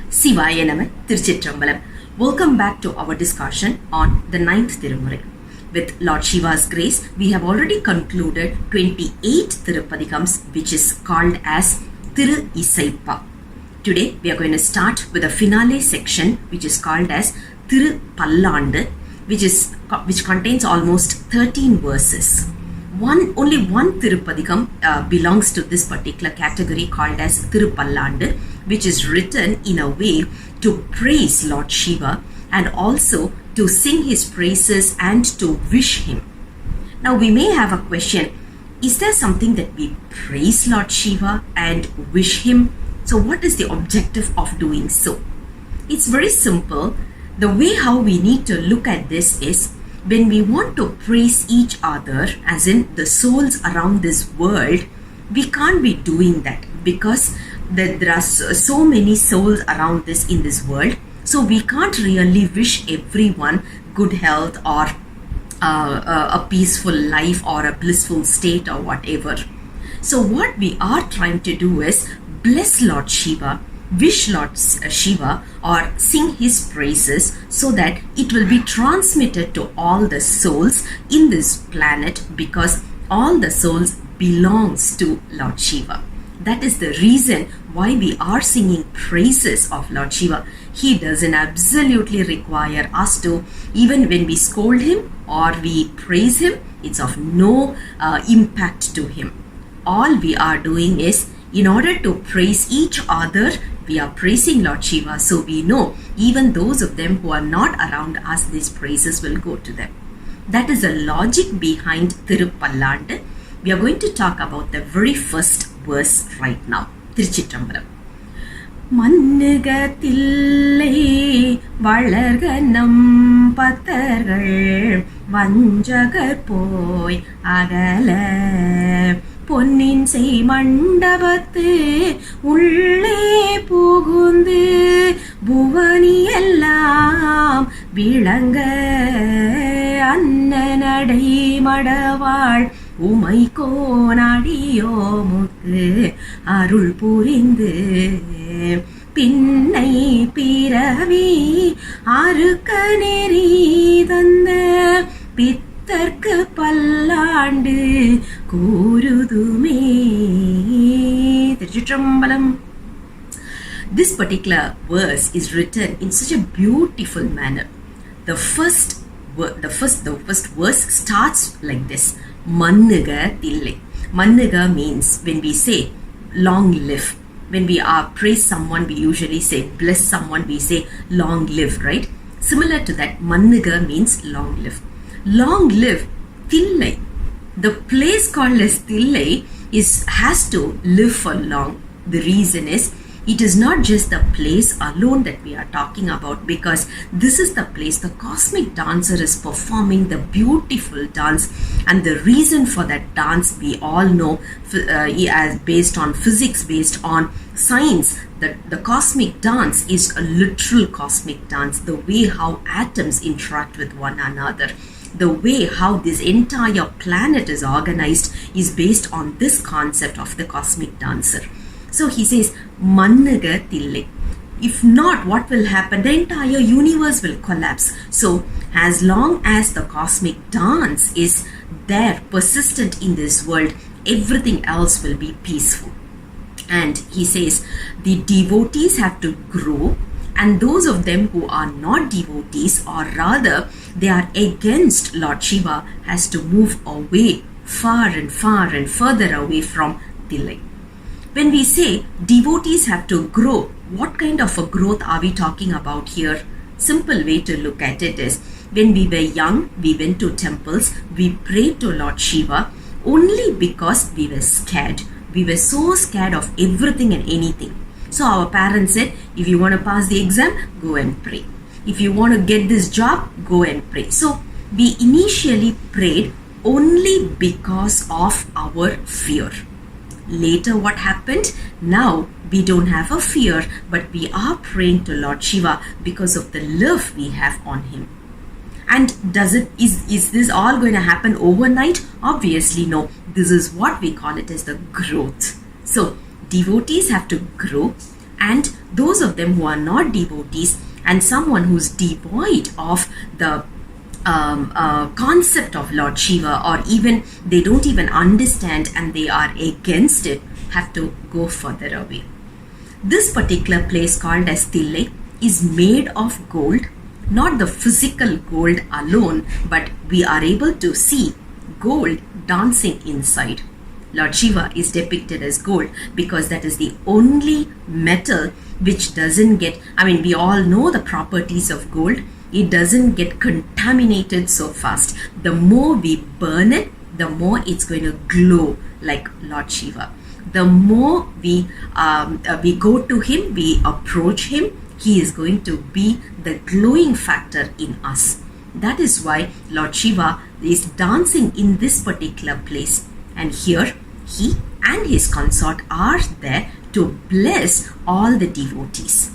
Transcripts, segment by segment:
Sivaya Nama Chidambaram. Welcome back to our discussion on the 9th Thirumurai. With Lord Shiva's grace, we have already concluded 28 Thiruppadikams, which is called as Thirumurai-Thiruppallandu. Today we are going to start with the finale section, which is called as Thirupallandu, which contains almost 13 verses. Only one Thiruppadikam belongs to this particular category called as Thirupallandu, which is written in a way to praise Lord Shiva and also to sing his praises and to wish him. Now we may have a question, is there something that we praise Lord Shiva and wish him? So what is the objective of doing so? It's very simple. The way how we need to look at this is, when we want to praise each other, as in the souls around this world, we can't be doing that because there are so many souls around this in this world. So we can't really wish everyone good health or a peaceful life or a blissful state or whatever. So what we are trying to do is bless Lord Shiva, wish Lord Shiva, or sing his praises so that it will be transmitted to all the souls in this planet, because all the souls belongs to Lord Shiva. That is the reason why we are singing praises of Lord Shiva. He doesn't absolutely require us to, even when we scold him or we praise him, it's of no impact to him. All we are doing is, in order to praise each other, we are praising Lord Shiva, so we know even those of them who are not around us, these praises will go to them. That is the logic behind Thirupallandu. We are going to talk about the very first verse right now. Chidambaram. Mannuga Thillai valarga nam pathargal vanjagar poi agala பொன்னின் செய் மண்டபத்து உள்ளே புகுந்து புவனி எல்லாம் விளங்க அன்னநடை மடவாள் உமை கோனடியோமுக்கு அருள் புரிந்து பின்னை பிறவி அறுக்க நெறி தந்த பித்தர்க்கு பல்லாண்டு கூறுதுமே. Chidambaram. This particular verse is written in such a beautiful manner. The first verse starts like this: Mannuga Thillai. Mannuga means, when we say long live. When we praise someone, we usually say bless someone, we say long live, right? Similar to that, Mannuga means long live. Long live Thillai. The place called as Thillai has to live for long. The reason is, it is not just the place alone that we are talking about, because this is the place the cosmic dancer is performing the beautiful dance, and the reason for that dance we all know, as based on physics, based on science, that the cosmic dance is a literal cosmic dance. The way how atoms interact with one another, the way how this entire planet is organized is based on this concept of the cosmic dancer. So he says, Mannuga Thillai. If not, what will happen? The entire universe will collapse. So as long as the cosmic dance is there, persistent in this world, everything else will be peaceful. And he says, the devotees have to grow, and those of them who are not devotees, or rather they are against Lord Shiva, has to move away, far and further away from Thillai. When we say devotees have to grow, what kind of a growth are we talking about here? Simple way to look at it is, when we were young, we went to temples, we prayed to Lord Shiva only because we were scared. We were so scared of everything and anything. So our parents said, if you want to pass the exam, go and pray. If you want to get this job, go and pray. So we initially prayed only because of our fear. Later what happened? Now we don't have a fear, but we are praying to Lord Shiva because of the love we have on him. And is this all going to happen overnight? Obviously no. This is what we call it as the growth. So devotees have to grow, And those of them who are not devotees and someone who's devoid of the concept of Lord Shiva, or even they don't even understand and they are against it, have to go further away. This particular place called as Thillai is made of gold, not the physical gold alone, but we are able to see gold dancing inside. Lord Shiva is depicted as gold because that is the only metal which doesn't get, we all know the properties of gold. It doesn't get contaminated so fast. The more we burn it, the more it's going to glow like Lord Shiva. The more we go to him, we approach him, he is going to be the glowing factor in us. That is why Lord Shiva is dancing in this particular place. And here, he and his consort are there to bless all the devotees.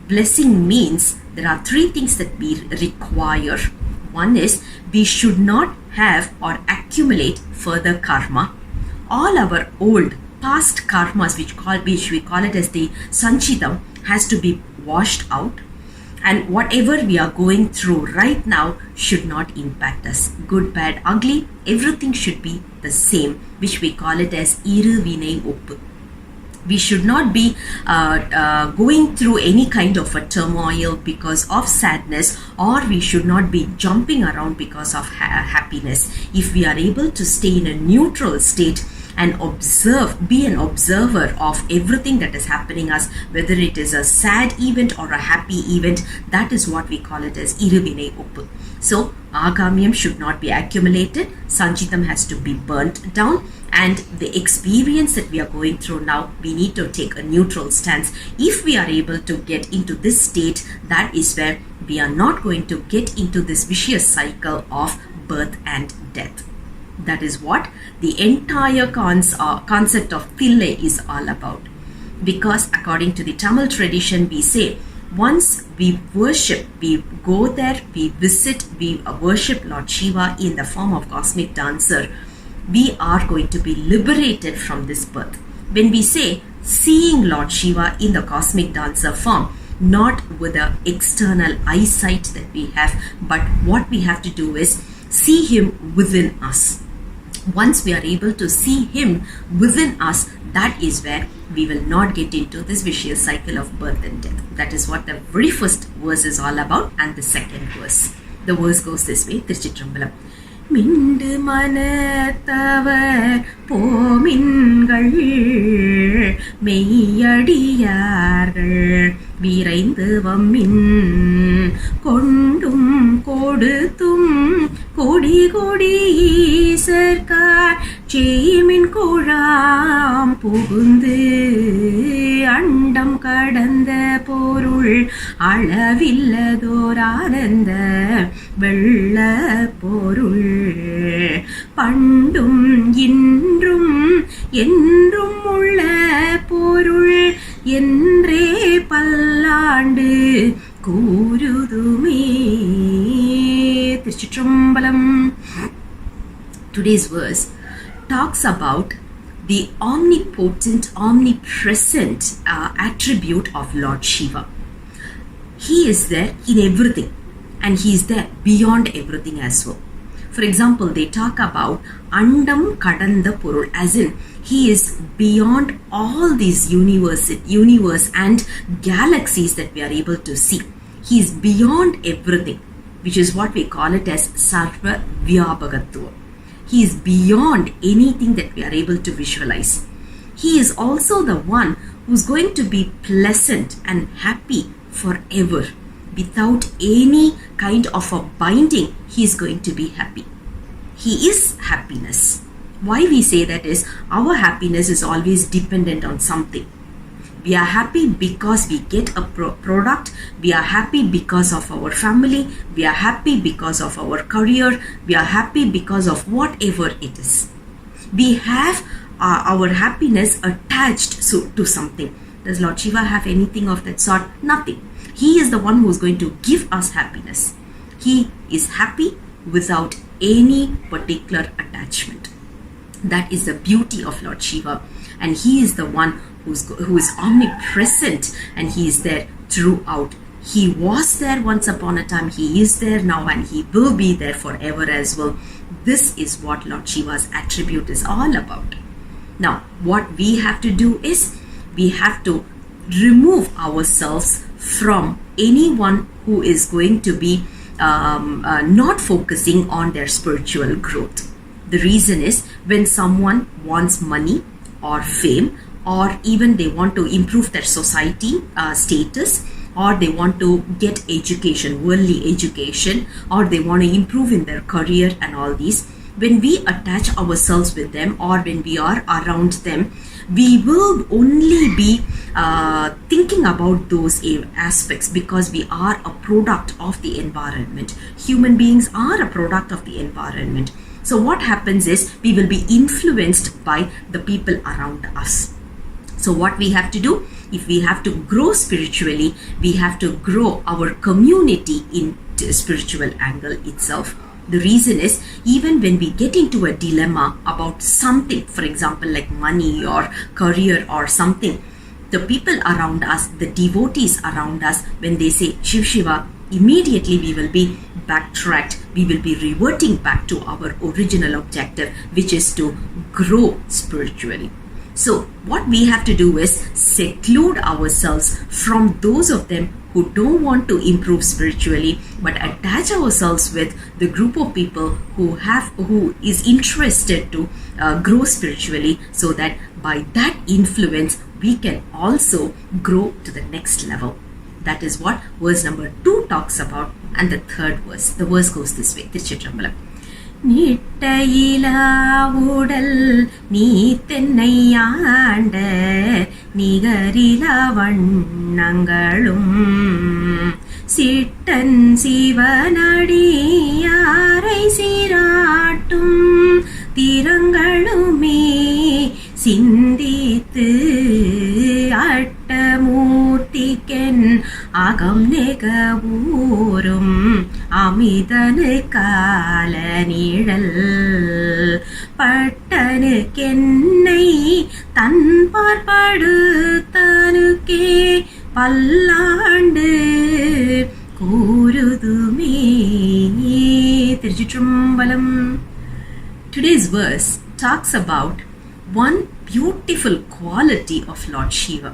Blessing means there are three things that we require. One is we should not have or accumulate further karma. All our old past karmas, which we call it as the sanchidam, has to be washed out. And whatever we are going through right now should not impact us. Good, bad, ugly, everything should be the same, which we call it as iru vinai oppu. We should not be going through any kind of a turmoil because of sadness, or we should not be jumping around because of happiness. If we are able to stay in a neutral state and be an observer of everything that is happening us, whether it is a sad event or a happy event, that is what we call it as iru vinai oppu. So agamyam should not be accumulated, sanchitam has to be burnt down, and the experience that we are going through now, we need to take a neutral stance. If we are able to get into this state, that is where we are not going to get into this vicious cycle of birth and death. That is what the entire concept of Thillai is all about. Because according to the Tamil tradition, we say, once we worship, we go there, we visit, we worship Lord Shiva in the form of cosmic dancer, we are going to be liberated from this birth. When we say seeing Lord Shiva in the cosmic dancer form, not with the external eyesight that we have, but what we have to do is see him within us. Once we are able to see him within us, that is where we will not get into this vicious cycle of birth and death. That is what the very first verse is all about, and the second verse. The verse goes this way, Chidambaram. மிண்டு மனத்தவர் போமின்கள் மெய்யடியார்கள் விரைந்து வம்மின் கொண்டும் கொடுத்தும் கொடி கொடி ஈசர்கார் செய்மின் குழாம் புகுந்து அண்டம் கடந்த பொருள் அளவில்லதோர் ஆனந்த வெள்ள பொருள் பண்டும் இன்றும் என்றும் உள்ள பொருள் என்றே பல்லாண்டு கூறுதுமே. திருச்சிற்றம்பலம். Today's verse talks about the omnipotent, omnipresent attribute of Lord Shiva. He is there in everything, and he is there beyond everything as well. For example, they talk about Andam Kadanda Porul, as in he is beyond all these universe and galaxies that we are able to see. He is beyond everything, which is what we call it as Sarva Vyabhagatva. He is beyond anything that we are able to visualize. He is also the one who is going to be pleasant and happy forever. Without any kind of a binding, he is going to be happy. He is happiness. Why we say that is, our happiness is always dependent on something. We are happy because we get a product. We are happy because of our family. We are happy because of our career. We are happy because of whatever it is. We have our happiness attached to something. Does Lord Shiva have anything of that sort? Nothing. He is the one who is going to give us happiness. He is happy without any particular attachment. That is the beauty of Lord Shiva. And he is the one who is omnipresent, and he is there throughout. He was there once upon a time, he is there now, and he will be there forever as well. This is what Lord Shiva's attribute is all about. Now, what we have to do is, we have to remove ourselves from anyone who is going to be not focusing on their spiritual growth. The reason is, when someone wants money or fame, or even they want to improve their society status, or they want to get education, worldly education, or they want to improve in their career and all these, when we attach ourselves with them, or when we are around them, we will only be thinking about those aspects, because we are a product of the environment. Human beings are a product of the environment. So what happens is, we will be influenced by the people around us. So what we have to do, if we have to grow spiritually, we have to grow our community in spiritual angle itself. The reason is, even when we get into a dilemma about something, for example, like money or career or something, the people around us, the devotees around us, when they say Shiv Shiva, immediately we will be backtracked. We will be reverting back to our original objective, which is to grow spiritually. So what we have to do is seclude ourselves from those of them who don't want to improve spiritually, but attach ourselves with the group of people who is interested to grow spiritually, so that by that influence we can also grow to the next level. That is what verse number 2 talks about. And the third verse, the verse goes this way. Chidambaram. நிட்டையிலா உடல் நீ தென்னையாண்ட நிகரில வண்ணங்களும் சிட்டன் சிவனடியாரை சீராட்டும் திறங்களுமே சிந்தித்து அட்டமூர்த்திக்கென் அகம் நெகவூரும் அமிதனு கால நிழல் பட்டனுக்கென்னை தன் பார்ப்படுத்தனுக்கே பல்லாண்டு கூறுதுமே. திருச்சிற்றம்பலம். Today's verse talks about one beautiful quality of Lord Shiva.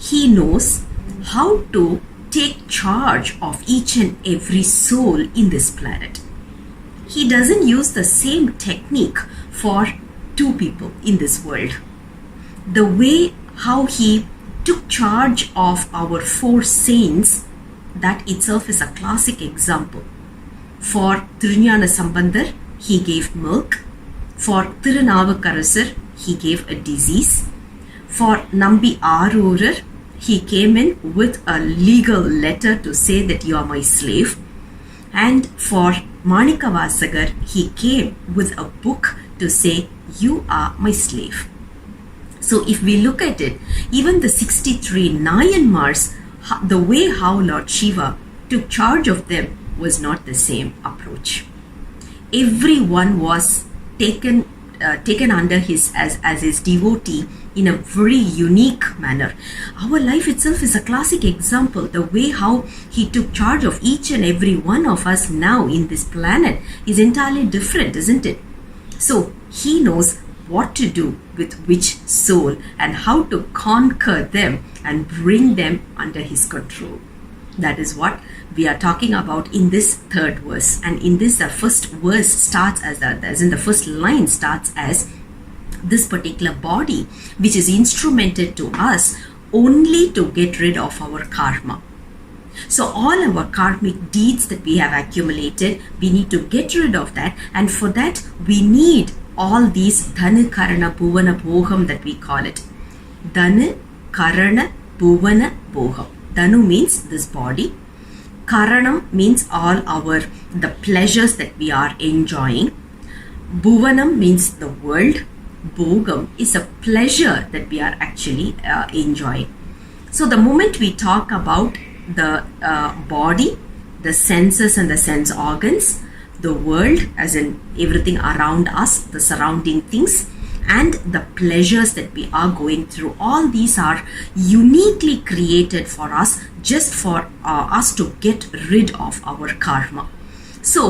He knows how to take charge of each and every soul in this planet. He doesn't use the same technique for two people in this world. The way how he took charge of our 4 saints, that itself is a classic example. For Thiruñana Sambandar, he gave milk. For Thirunavukarasar, he gave a disease. For Nambi Arurar, he came in with a legal letter to say that you are my slave. And for Manikavasagar, he came with a book to say you are my slave. So if we look at it, even the 63 Nayanmars, the way how Lord Shiva took charge of them was not the same approach. Everyone was taken under his as his devotee in a very unique manner. Our life itself is a classic example. The way how he took charge of each and every one of us now in this planet is entirely different, isn't it? So he knows what to do with which soul and how to conquer them and bring them under his control. That is what we are talking about in this third verse. And in this, the first verse starts as in the first line starts as this particular body, which is instrumented to us only to get rid of our karma. So all our karmic deeds that we have accumulated, we need to get rid of that. And for that, we need all these dhanu, karana, bhuvana, bhogam that we call it. Dhanu, karana, bhuvana, bhogam. Dhanu means this body. Karanam means all the pleasures that we are enjoying. Bhuvanam means the world. Bhogam is a pleasure that we are actually enjoying. So the moment we talk about the body, the senses and the sense organs, the world as in everything around us, the surrounding things, and the pleasures that we are going through. All these are uniquely created for us, just for us to get rid of our karma. So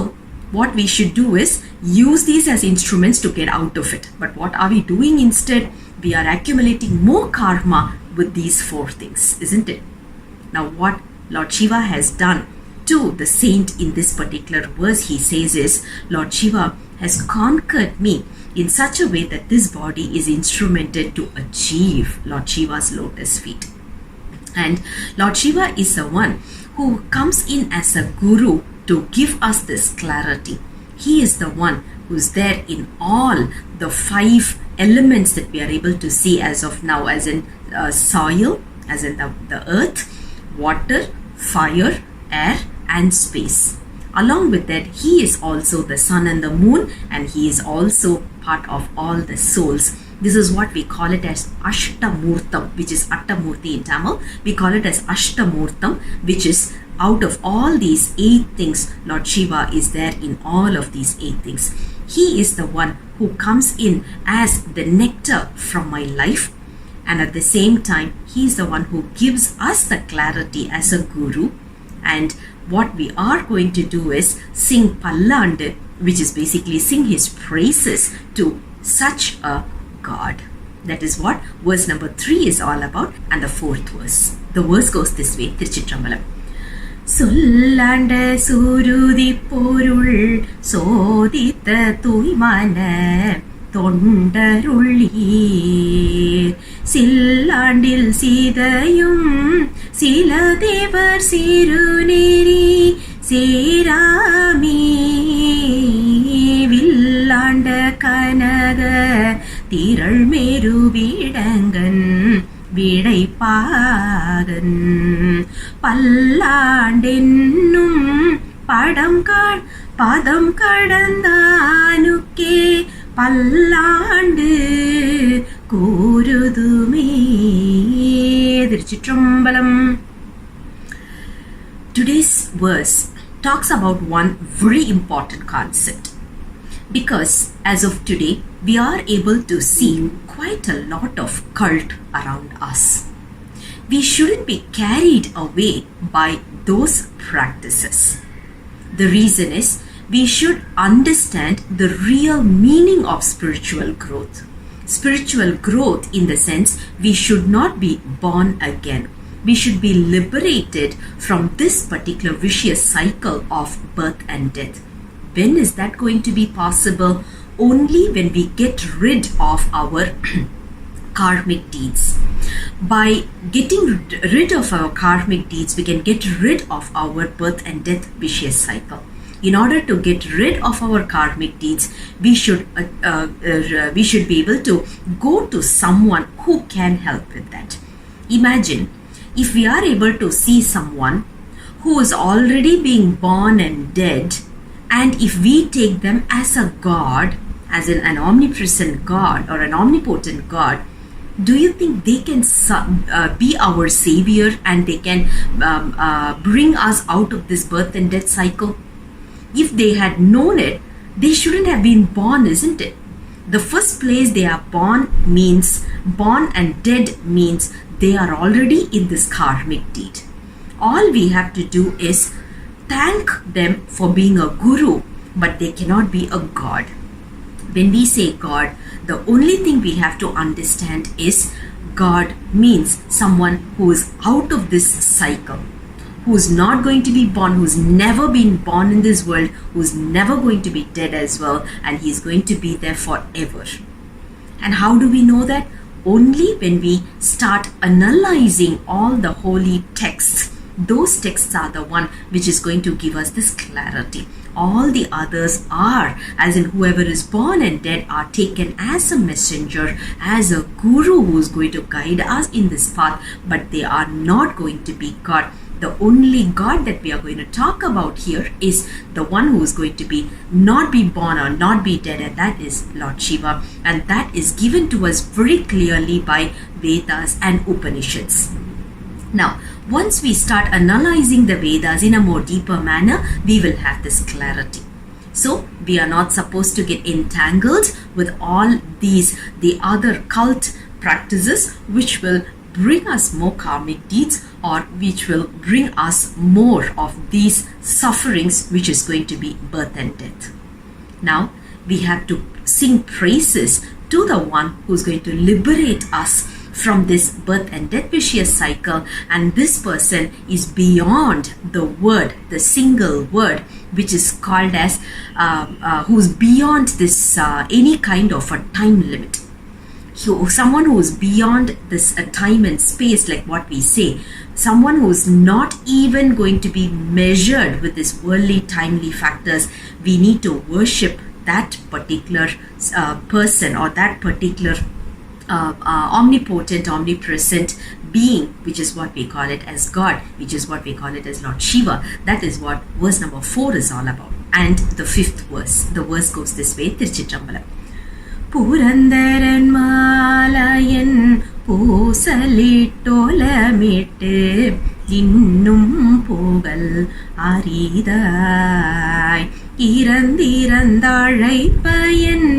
what we should do is use these as instruments to get out of it. But what are we doing instead? We are accumulating more karma with these four things, isn't it? Now what Lord Shiva has done to the saint in this particular verse, he says is, Lord Shiva has conquered me in such a way that this body is instrumented to achieve Lord Shiva's lotus feet. And Lord Shiva is the one who comes in as a guru to give us this clarity. He is the one who's there in all the 5 elements that we are able to see as of now, as in soil, as in the earth, water, fire, air, and space. Along with that, he is also the sun and the moon, and he is also part of all the souls. This is what we call it as Ashtamurtam, which is Attamurti in Tamil. We call it as Ashtamurtam, which is out of all these 8 things, Lord Shiva is there in all of these 8 things. He is the one who comes in as the nectar from my life, and at the same time, he is the one who gives us the clarity as a guru. And what we are going to do is sing Pallandu, which is basically sing his praises to such a God. That is what verse number 3 is all about, and the 4th verse. The verse goes this way, Chidambaram. சொல்லாண்ட சுருதி பொருள் சோதித்த தூய்மான தொண்டருள்ளீர் சில்லாண்டில் சீதையும் சில தேவர் சிறுநேரி சேராமி வில்லாண்ட கனக திரள் மேருவிடங்கன் விடைப்பாகன் பல்லாண்டென்னும் பதம் கடந்தானுக்கே பல்லாண்டு கூறுதுமே. திருச்சிற்றம்பலம். Today's verse talks about one very important concept, because as of today we are able to see quite a lot of cult around us. We shouldn't be carried away by those practices. The reason is we should understand the real meaning of spiritual growth. Spiritual growth in the sense we should not be born again. We should be liberated from this particular vicious cycle of birth and death. When is that going to be possible? Only when we get rid of our karmic deeds. By getting rid of our karmic deeds, we can get rid of our birth and death vicious cycle. In order to get rid of our karmic deeds, we should be able to go to someone who can help with that. Imagine if we are able to see someone who is already being born and dead, and if we take them as a god, as in an omnipresent god or an omnipotent god, do you think they can be our savior and they can bring us out of this birth and death cycle? If they had known it, they shouldn't have been born, isn't it? The first place they are born and dead means they are already in this karmic deed. All we have to do is thank them for being a guru, but they cannot be a god. When we say God, the only thing we have to understand is God means someone who is out of this cycle, who is not going to be born, who's never been born in this world, who's never going to be dead as well, and he's going to be there forever. And how do we know that? Only when we start analyzing all the holy texts. Those texts are the one which is going to give us this clarity. All the others are, as in whoever is born and dead, are taken as a messenger, as a guru who is going to guide us in this path, but they are not going to be God. The only God that we are going to talk about here is the one who is going to be not be born or not be dead, and that is Lord Shiva, and that is given to us very clearly by Vedas and Upanishads. Now, once we start analyzing the Vedas in a more deeper manner, we will have this clarity. So we are not supposed to get entangled with all the other cult practices which will bring us more karmic deeds, or which will bring us more of these sufferings, which is going to be birth and death. Now we have to sing praises to the one who's going to liberate us from this birth and death vicious cycle, and this person is beyond the word, the single word, which is called as who's beyond this any kind of a time limit. So someone who is beyond this time and space, like what we say, someone who is not even going to be measured with these worldly timely factors. We need to worship that particular person, or that particular omnipotent, omnipresent being, which is what we call it as God, which is what we call it as Lord Shiva. That is what verse number 4 is all about. And the 5th verse, the verse goes this way: Chidambaram. Purandaran malayan பூசலிட்டோலமிட்டு இன்னும் புகழ் அரிதாய் இறந்திறந்தாழைப்பயன்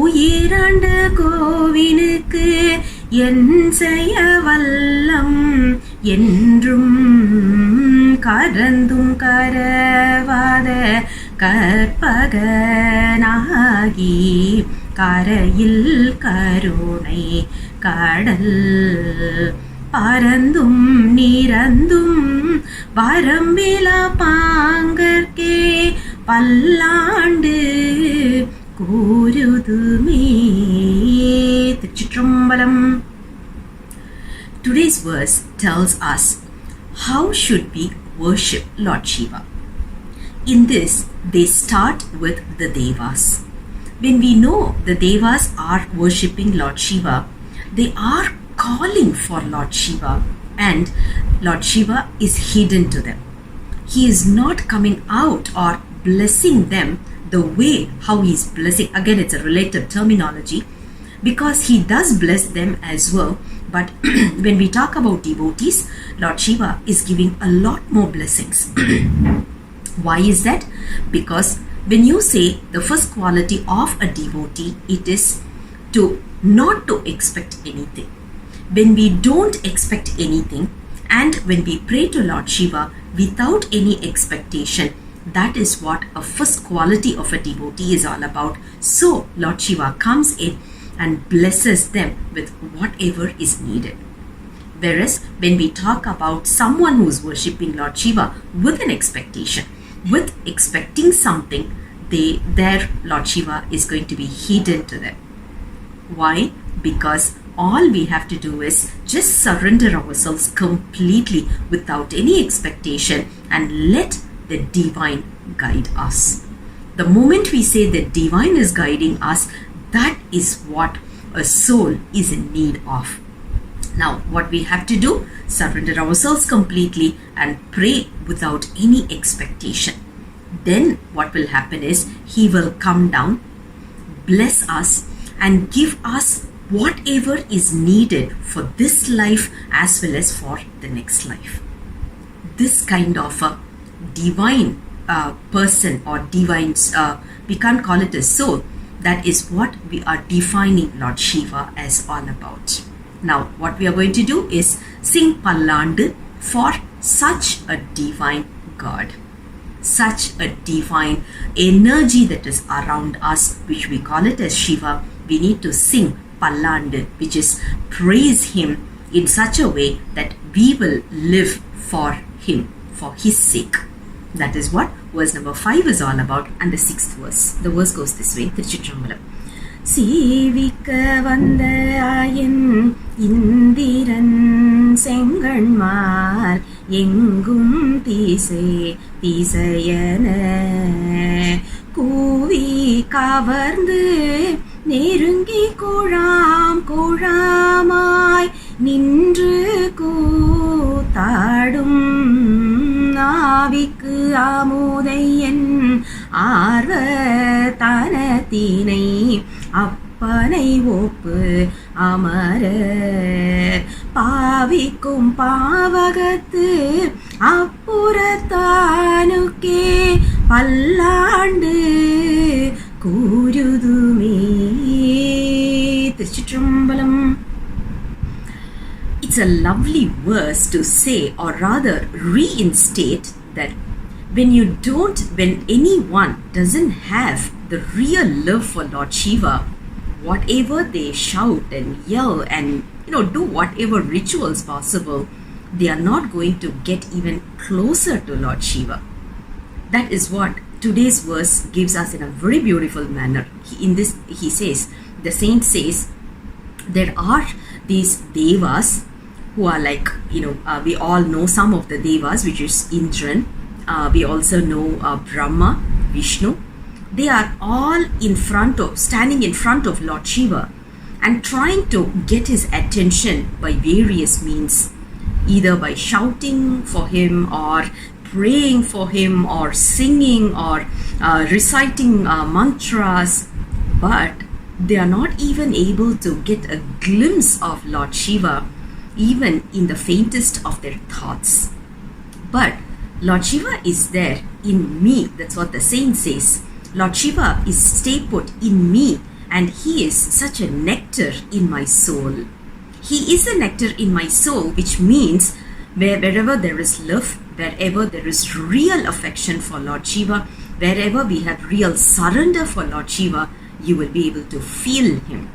உயிராண்ட கோவினுக்கு என் செய்ய வல்லம் என்றும் கரந்தும் கரவாத கற்பகனாகி கரையில் கருணை கடல் பரந்தும் நிரந்தும் வரம்பிலா பாங்கற்கே பல்லாண்டு கூருதுமே. Chidambaram. Today's verse tells us how should we worship Lord Shiva. In this, they start with the Devas. When we know the Devas are worshipping Lord Shiva, they are calling for Lord Shiva, and Lord Shiva is hidden to them. He is not coming out or blessing them the way how he is blessing. Again, it's a relative terminology, because he does bless them as well. But when we talk about devotees, Lord Shiva is giving a lot more blessings. Why is that? Because when you say the first quality of a devotee, it is to not to expect anything. When we don't expect anything, and when we pray to Lord Shiva without any expectation, that is what a first quality of a devotee is all about. So Lord Shiva comes in and blesses them with whatever is needed. Whereas when we talk about someone who is worshipping Lord Shiva with an expectation, with expecting something, their Lord Shiva is going to be hidden to them. Why? Because all we have to do is just surrender ourselves completely without any expectation and let the divine guide us. The moment we say the divine is guiding us, that is what a soul is in need of. Now, what we have to do? Surrender ourselves completely and pray without any expectation. Then what will happen is he will come down, bless us, and give us whatever is needed for this life as well as for the next life. This kind of a divine person, or divine, we can't call it a soul. That is what we are defining Lord Shiva as all about. Now, what we are going to do is sing Pallandu for such a divine God, such a divine energy that is around us, which we call it as Shiva. We need to sing Pallandu, which is praise him in such a way that we will live for him, for his sake. That is what verse number 5 is all about, and the 6th verse. The verse goes this way: Chidambaram. சீவிக்க வந்த ஆயன் இந்திரன் செங்கண்மார் எங்கும் தீசையன கூவி கவர்ந்து நெருங்கி கோழாமாய் நின்று கூத்தாடும் ஆவிக்கு ஆமோதையன் ஆர்வ தனத்தினை அப்பனை ஒப்பு அமர பாவிக்கும் பாவகத்து அப்புறத்தானுக்கே பல்லாண்டு it's a lovely verse to say, or rather reinstate, that when anyone doesn't have the real love for Lord Shiva, whatever they shout and yell and do whatever rituals possible, they are not going to get even closer to Lord Shiva. That is what today's verse gives us in a very beautiful manner. He says, the saint says, there are these devas who are like, we all know some of the devas, which is Indran. We also know Brahma, Vishnu. They are all standing in front of Lord Shiva and trying to get his attention by various means, either by shouting for him or praying for him or singing or reciting mantras, but they are not even able to get a glimpse of Lord Shiva, even in the faintest of their thoughts. But Lord Shiva is there in me. That's what the saint says. Lord Shiva is stay put in me, and he is such a nectar in my soul. He is a nectar in my soul, which means wherever there is love, wherever there is real affection for Lord Shiva, wherever we have real surrender for Lord Shiva, you will be able to feel him.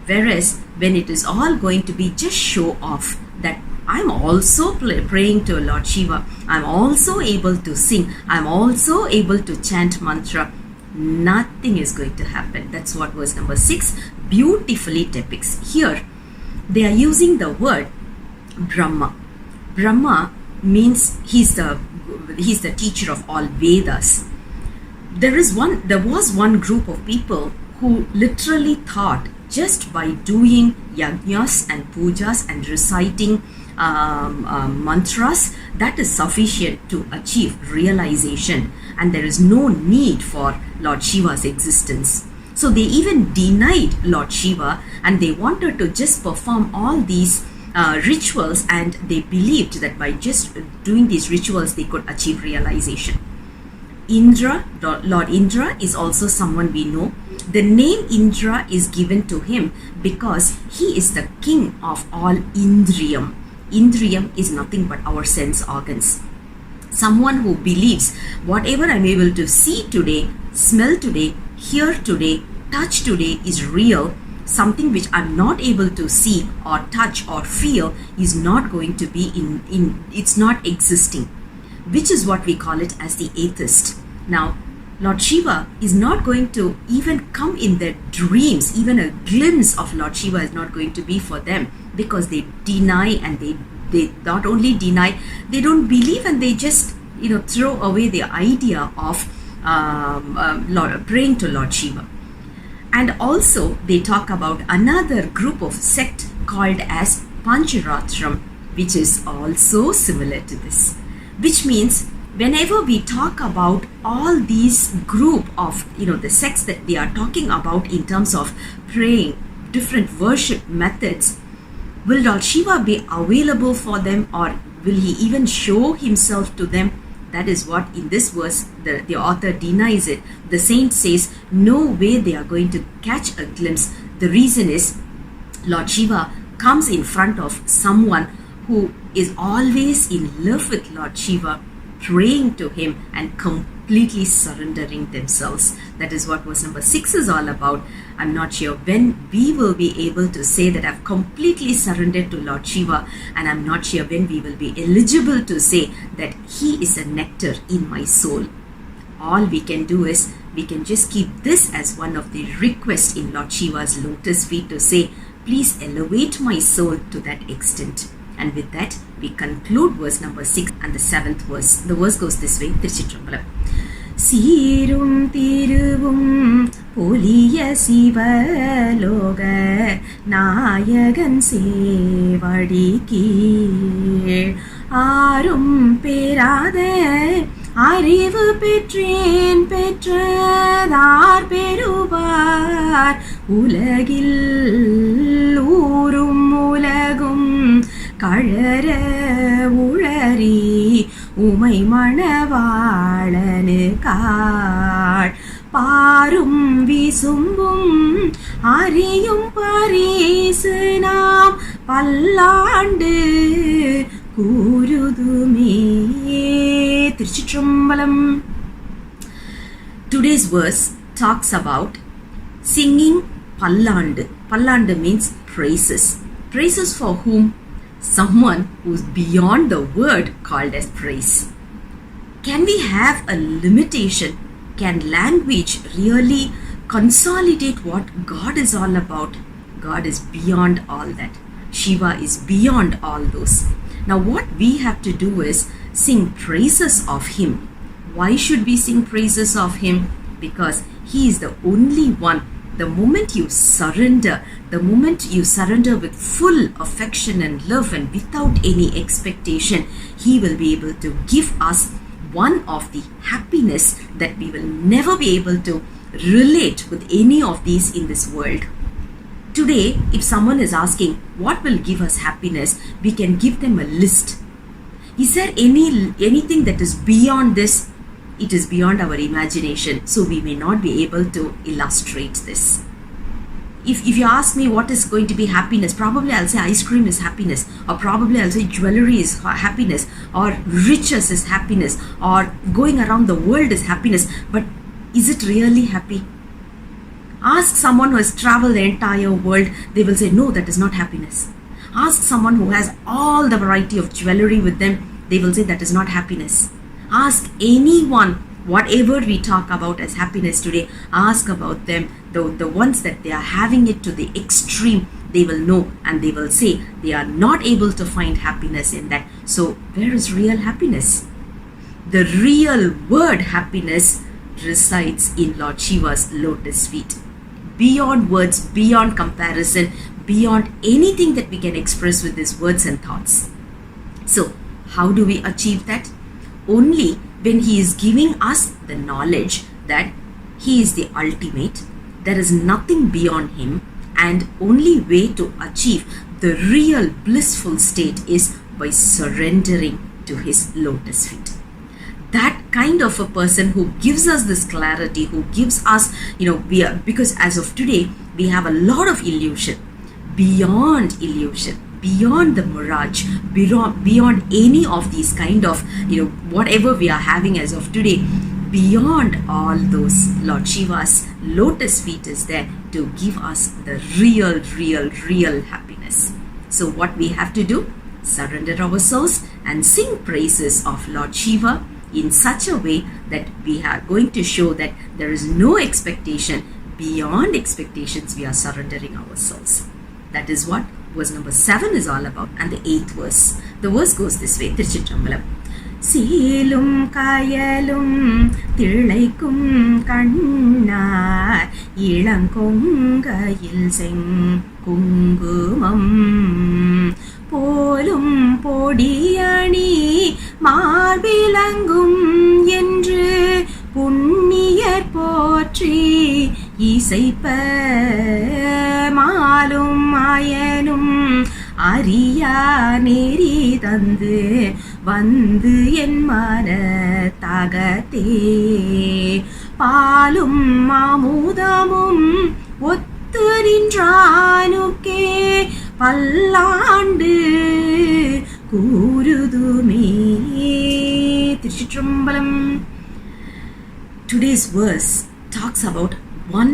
Whereas when it is all going to be just show off, that I'm also praying to Lord Shiva, I'm also able to sing, I'm also able to chant mantra, nothing is going to happen. That's what verse number 6 beautifully depicts. Here they are using the word Brahma. Brahma means he's the teacher of all Vedas. There was one group of people who literally thought just by doing yajnas and pujas and reciting mantras, that is sufficient to achieve realization, and there is no need for Lord Shiva's existence. So they even denied Lord Shiva, and they wanted to just perform all these rituals, and they believed that by just doing these rituals they could achieve realization. Indra, Lord Indra, is also someone we know. The name Indra is given to him because he is the king of all Indriyam. Indriyam is nothing but our sense organs. Someone who believes whatever I'm able to see today, smell today, hear today, touch today is real. Something which I'm not able to see or touch or feel is not going to be it's not existing, which is what we call it as the atheist. Now, Lord Shiva is not going to even come in their dreams. Even a glimpse of Lord Shiva is not going to be for them, because they deny, and they not only deny, they don't believe, and they just throw away the idea of praying to Lord Shiva. And also they talk about another group of sect called as Pancharatram, which is also similar to this, which means whenever we talk about all these group of the sects that they are talking about in terms of praying, different worship methods, will Lord Shiva be available for them, or will he even show himself to them? That is what in this verse the author denies it. The saint says no way they are going to catch a glimpse. The reason is Lord Shiva comes in front of someone who is always in love with Lord Shiva, praying to him and completely surrendering themselves. That is what verse number 6 is all about. I'm not sure when we will be able to say that I've completely surrendered to Lord Shiva, and I'm not sure when we will be eligible to say that he is a nectar in my soul. All we can do is we can just keep this as one of the requests in Lord Shiva's lotus feet, to say, please elevate my soul to that extent. And with that, we conclude verse number 6 and the 7th verse. The verse goes this way, Chidambaram. Seerum Thiruvum Poliya Sivaloga Nayagan Sevadi Keel Arum Perade அறிவு பெற்றேன் பெற்றதார் பெறுவார் உலகில் ஊரும் உலகும் கழற உளறி உமை மணவாளனு காள் பாரும் விசும்பும் அறியும் பரிசு நாம் பல்லாண்டு கூருதுமே. திருச்சிற்றம்பலம். Today's verse talks about singing pallandu. Pallandu means praises. Praises for whom? Someone who's beyond the word called as praise. Can we have a limitation? Can language really consolidate what God is all about? God is beyond all that. Shiva is beyond all those. Now what we have to do is sing praises of Him. Why should we sing praises of Him? Because He is the only one. The moment you surrender with full affection and love and without any expectation, He will be able to give us one of the happiness that we will never be able to relate with any of these in this world. Today, if someone is asking what will give us happiness, we can give them a list. Is there anything that is beyond this? It is beyond our imagination, so we may not be able to illustrate this. If you ask me what is going to be happiness, probably I'll say ice cream is happiness, or probably I'll say jewelry is happiness, or riches is happiness, or going around the world is happiness. But is it really happy? Ask someone who has traveled the entire world, they will say no, that is not happiness. Ask someone who has all the variety of jewelry with them, they will say that is not happiness. Ask anyone, whatever we talk about as happiness today, ask about them, the ones that they are having it to the extreme, they will know and they will say they are not able to find happiness in that. So where is real happiness? The real word happiness resides in Lord Shiva's lotus feet. Beyond words, beyond comparison, beyond anything that we can express with these words and thoughts. So how do we achieve that? Only when He is giving us the knowledge that He is the ultimate, there is nothing beyond Him, and only way to achieve the real blissful state is by surrendering to His lotus feet. That kind of a person who gives us this clarity, who gives us, because as of today, we have a lot of illusion, beyond the mirage, beyond any of these kind of, whatever we are having as of today, beyond all those, Lord Shiva's lotus feet is there to give us the real happiness. So what we have to do? Surrender ourselves and sing praises of Lord Shiva in such a way that we are going to show that there is no expectation. Beyond expectations, we are surrendering ourselves. That is what verse number 7 is all about. And the 8th verse. The verse goes this way. Thiruchitrambalam. சீலும் கயலும் திளைக்கும் கண்ணார் இளங்கொங்கையில் செங்குங்குமம் போலும் பொடியணி மார்பிலங்கும் என்று புண்ணியர் போற்றி இசைப்ப மாலும் அயனும் அறியா நெறி தந்து வந்து என் மனத்தகத்தே பாலும் அமுதமும் ஒத்து நின்றானுக்கே பல்லாண்டு கூருதுமே. திருச்சிற்றம்பலம். Today's verse talks about one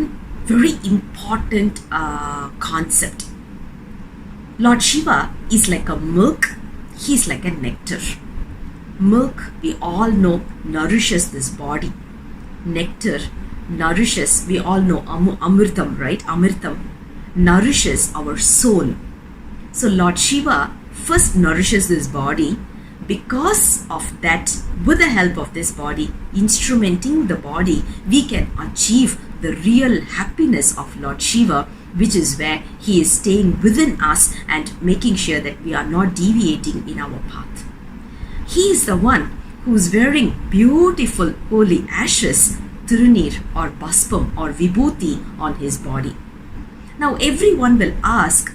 very important concept. Lord Shiva is like a milk, he is like a nectar. Milk, we all know, nourishes this body. Nectar nourishes, we all know amritam, right? Amritam nourishes our soul. So Lord Shiva first nourishes this body. Because of that, with the help of this body, instrumenting the body, we can achieve the real happiness of Lord Shiva, which is where he is staying within us and making sure that we are not deviating in our path. He is the one who is wearing beautiful holy ashes, Thirunir or Baspam or Vibhuti on his body. Now everyone will ask,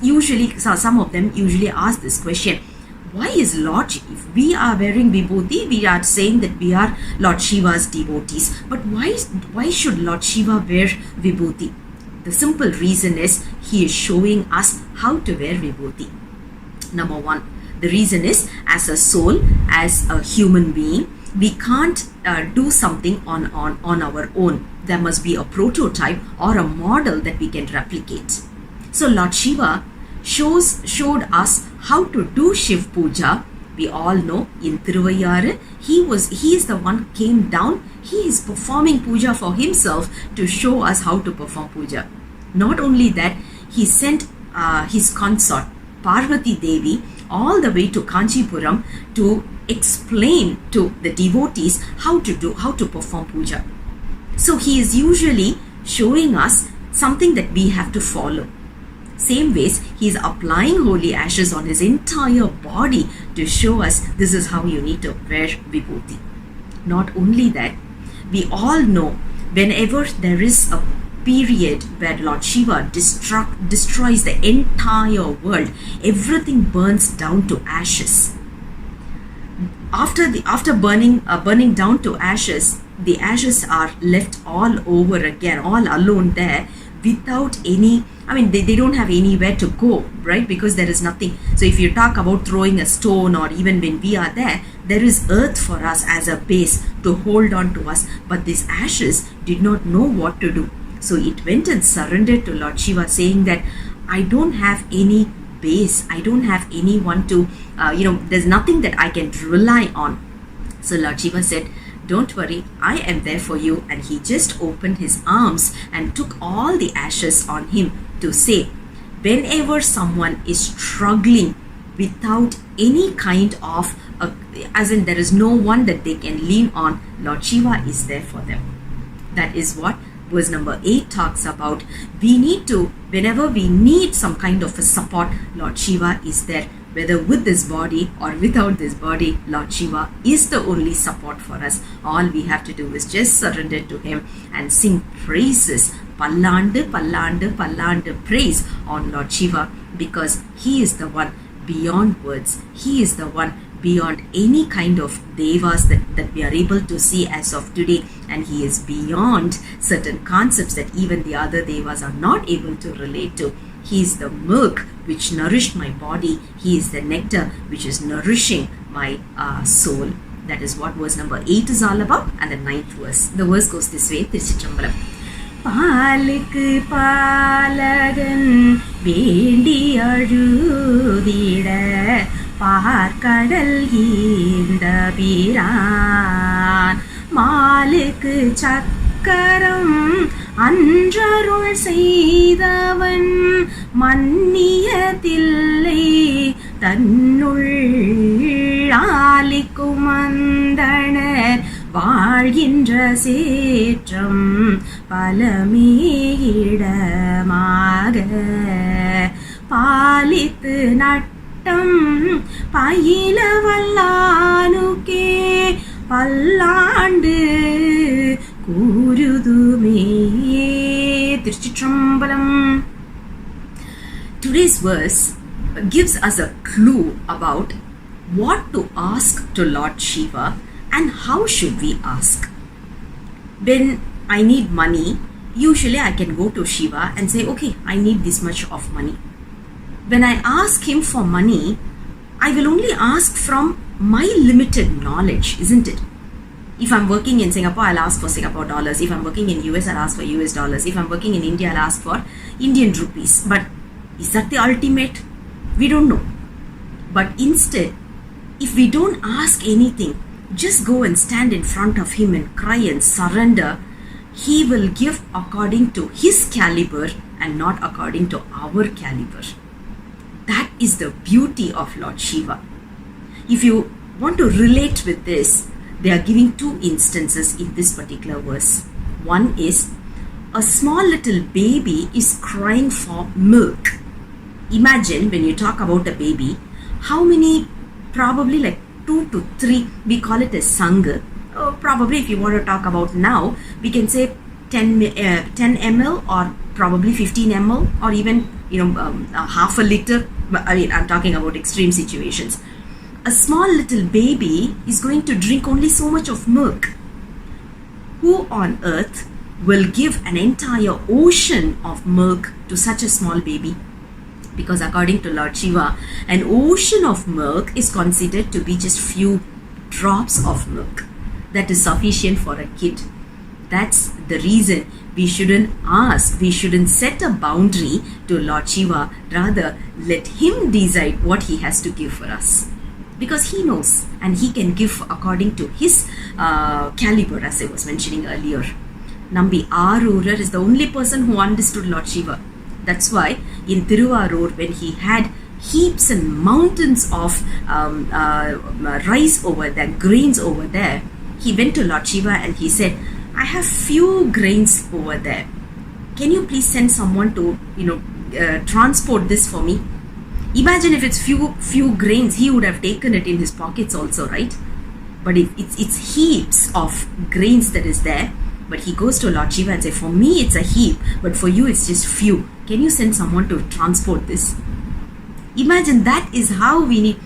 some of them usually ask this question, why is Lord, if we are wearing Vibhuti, we are saying that we are Lord Shiva's devotees, but why should Lord Shiva wear Vibhuti? The simple reason is he is showing us how to wear Vibhuti. Number one, the reason is, as a soul, as a human being, we can't do something on our own. There must be a prototype or a model that we can replicate. So Lord Shiva showed us how to do Shiv Puja. We all know in Thiruvaiyaru, he is the one came down. He is performing puja for himself to show us how to perform puja. Not only that, he sent his consort Parvati Devi all the way to Kanchipuram to explain to the devotees how to perform puja. So he is usually showing us something that we have to follow. Same ways, he is applying holy ashes on his entire body to show us this is how you need to wear vibhuti. Not only that, we all know whenever there is a period where Lord Shiva destroys the entire world, everything burns down to ashes. After burning down to ashes, the ashes are left all over again, all alone there, without any, they don't have anywhere to go, right? Because there is nothing. So if you talk about throwing a stone, or even when we are there is earth for us as a base to hold on to us. But these ashes did not know what to do. So it went and surrendered to Lord Shiva, saying that I don't have any base. I don't have anyone to, there's nothing that I can rely on. So Lord Shiva said, don't worry, I am there for you. And he just opened his arms and took all the ashes on him to say, whenever someone is struggling without any kind of, as in there is no one that they can lean on, Lord Shiva is there for them. That is what verse number 8 talks about. We need to, whenever we need some kind of a support, Lord Shiva is there. Whether with this body or without this body, Lord Shiva is the only support for us. All we have to do is just surrender to him and sing praises. Pallandu, Pallandu, Pallandu praise on Lord Shiva, because he is the one beyond words. He is the one beyond any kind of devas that we are able to see as of today. And he is beyond certain concepts that even the other devas are not able to relate to. He is the milk which nourished my body. He is the nectar which is nourishing my soul. That is what verse number 8 is all about. And the 9th verse. The verse goes this way. Chidambaram. பாலுக்கு பாலகன் வேண்டி அழுதிட பார்க்கடல் ஈந்த பிரான் மாலுக்கு சக்கரம் அன்றருள் செய்தவன் மன்னிய தில்லை தன்னுள் ஆலிக்கும் அந்தணர் வாழ்கின்ற சேற்றம் பலமேயிடமாக பாலித்து நட்டம் பயில வல்லானுக்கே பல்லாண்டு கூறுதுமே. திருச்சிற்றம்பலம். Today's verse gives us a clue about what to ask to Lord Shiva and how should we ask. When I need money, usually I can go to Shiva and say, okay, I need this much of money. When I ask him for money, I will only ask from my limited knowledge, isn't it? If I'm working in Singapore, I'll ask for Singapore dollars. If I'm working in US, I'll ask for US dollars. If I'm working in India, I'll ask for Indian rupees. But is that the ultimate? We don't know. But instead, if we don't ask anything, just go and stand in front of him and cry and surrender, he will give according to his caliber and not according to our caliber. That is the beauty of Lord Shiva. If you want to relate with this, they are giving two instances in this particular verse. One is a small little baby is crying for milk. Imagine when you talk about a baby, how many, probably like 2 to 3, we call it a sangha. Probably if you want to talk about now, we can say 10 ml or probably 15 ml or even half a liter. I'm talking about extreme situations. A small little baby is going to drink only so much of milk. Who on earth will give an entire ocean of milk to such a small baby? Because according to Lord Shiva, an ocean of milk is considered to be just few drops of milk. That is sufficient for a kid. That's the reason we shouldn't ask, we shouldn't set a boundary to Lord Shiva. Rather, let him decide what he has to give for us. Because he knows and he can give according to his caliber, as I was mentioning earlier. Nambi Arurar is the only person who understood Lord Shiva. That's why in Thiruvallur, when he had heaps and mountains of rice over there, grains over there, he went to Lord Shiva and he said, I have few grains over there. Can you please send someone to, transport this for me? Imagine if it's few grains, he would have taken it in his pockets also, right? But it's heaps of grains that is there. But he goes to Lord Shiva and says, for me it's a heap, but for you it's just few. Can you send someone to transport this? Imagine, that is how we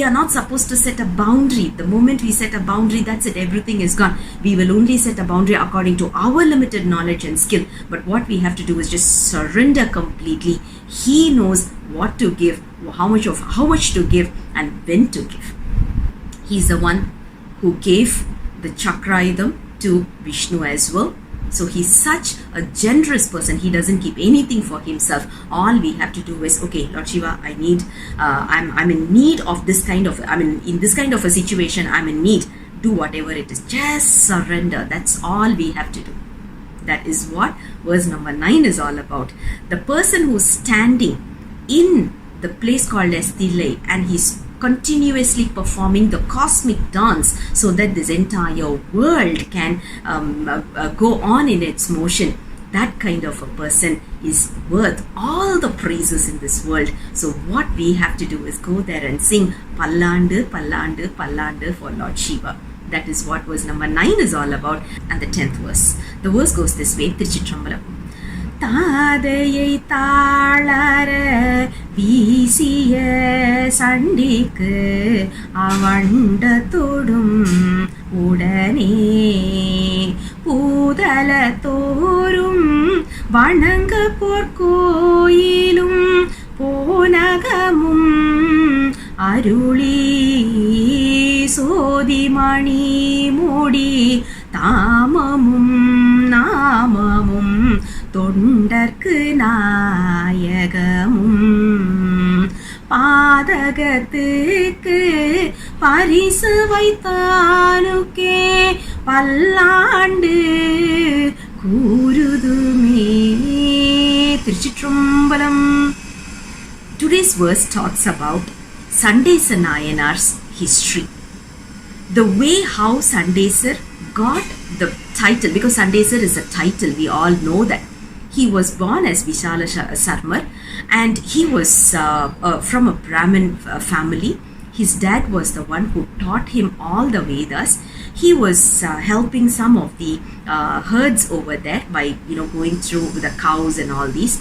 are not supposed to set a boundary. The moment we set a boundary, that's it, everything is gone. We will only set a boundary according to our limited knowledge and skill. But what we have to do is just surrender completely. He knows what to give, how much to give, and when to give. He's the one who gave the Chakrayudam to Vishnu as well. So he's such a generous person. He doesn't keep anything for himself. All we have to do is, okay, Lord Shiva, I need, I'm in need of this kind of, in this kind of a situation, I'm in need. Do whatever it is. Just surrender. That's all we have to do. That is what verse number 9 is all about. The person who's standing in the place called as Thillai, and he's continuously performing the cosmic dance so that this entire world can go on in its motion. That kind of a person is worth all the praises in this world. So what we have to do is go there and sing Pallandu, Pallandu, Pallandu for Lord Shiva. That is what verse number 9 is all about. And the 10th verse. The verse goes this way, Chidambaram. தாதையை தாளர வீசிய சண்டிக்கு அவண்ட தொடும் உடனே பூதல தோறும் வணங்க போர்க்கோயிலும் போனகமும் அருளி சோதிமணி மூடி தாமமும் நாமமும் தொண்டர்க்கு நாயகமும் பாதகத்துக்கு பரிசு வைத்தானுக்கே பல்லாண்டு கூறுதுமே. திருச்சிற்றம்பலம். Today's verse talks about Sandesa Nayanar's history. The way how Sandesar got the title, because Sandesar is a title, we all know that. He was born as Vishala Sarmar, and he was from a Brahmin family. His dad was the one who taught him all the Vedas. He was helping some of the herds over there by going through the cows and all these.